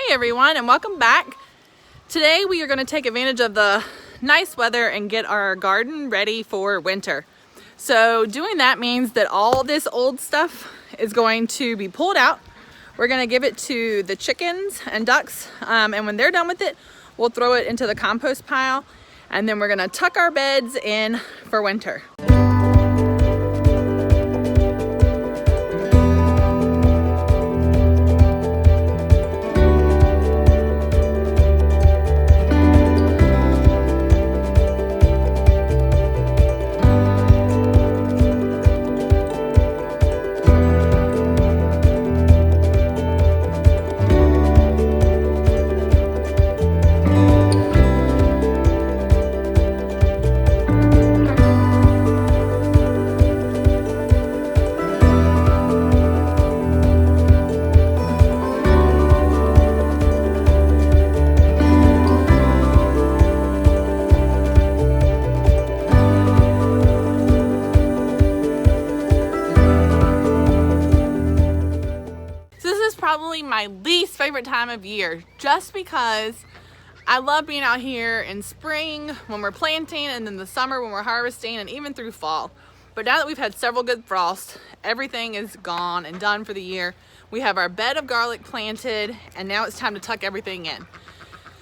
Hey everyone, and welcome back. Today we are going to take advantage of the nice weather and get our garden ready for winter. So doing that means that all this old stuff is going to be pulled out. We're going to give it to the chickens and ducks, and when they're done with it, we'll throw it into the compost pile, and then we're going to tuck our beds in for winter. Probably my least favorite time of year, just because I love being out here in spring when we're planting, and then the summer when we're harvesting, and even through fall. But now that we've had several good frosts, everything is gone and done for the year. We have our bed of garlic planted, and now it's time to tuck everything in.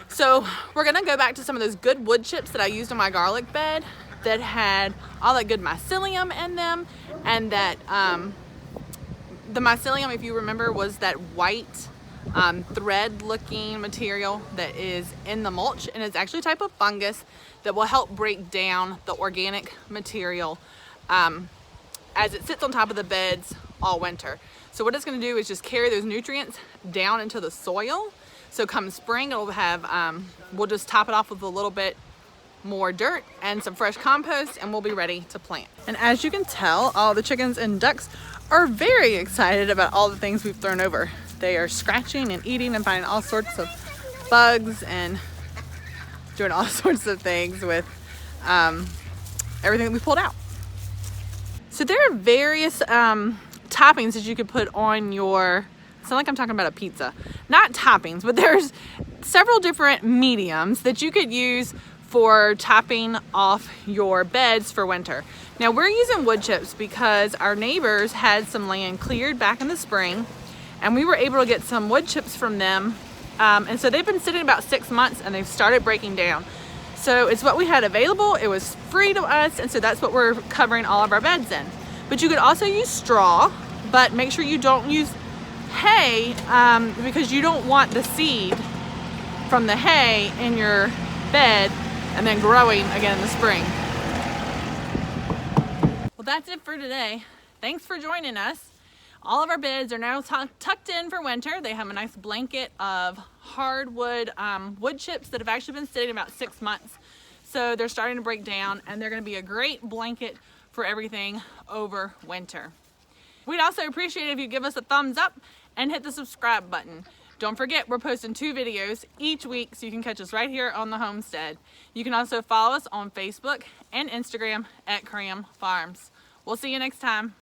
So we're gonna go back to some of those good wood chips that I used on my garlic bed that had all that good mycelium in them, and that the mycelium, if you remember, was that white thread looking material that is in the mulch, and it's actually a type of fungus that will help break down the organic material as it sits on top of the beds all winter. So what it's going to do is just carry those nutrients down into the soil. So come spring, it'll have we'll just top it off with a little bit more dirt and some fresh compost, and we'll be ready to plant. And as you can tell, all the chickens and ducks are very excited about all the things we've thrown over. They are scratching and eating and finding all sorts of bugs and doing all sorts of things with everything that we pulled out. So there are various toppings that you could put on your, sound like I'm talking about a pizza. Not toppings, but there's several different mediums that you could use for topping off your beds for winter. Now we're using wood chips because our neighbors had some land cleared back in the spring, and we were able to get some wood chips from them, and so they've been sitting about 6 months and they've started breaking down. So it's what we had available, it was free to us, and so that's what we're covering all of our beds in. But you could also use straw, but make sure you don't use hay, because you don't want the seed from the hay in your bed and then growing again in the spring. Well, that's it for today. Thanks for joining us. All of our beds are now tucked in for winter. They have a nice blanket of hardwood wood chips that have actually been sitting about 6 months. So they're starting to break down, and they're going to be a great blanket for everything over winter. We'd also appreciate it if you give us a thumbs up and hit the subscribe button. Don't forget, we're posting 2 videos each week, so you can catch us right here on the homestead. You can also follow us on Facebook and Instagram at Cram Farms. We'll see you next time.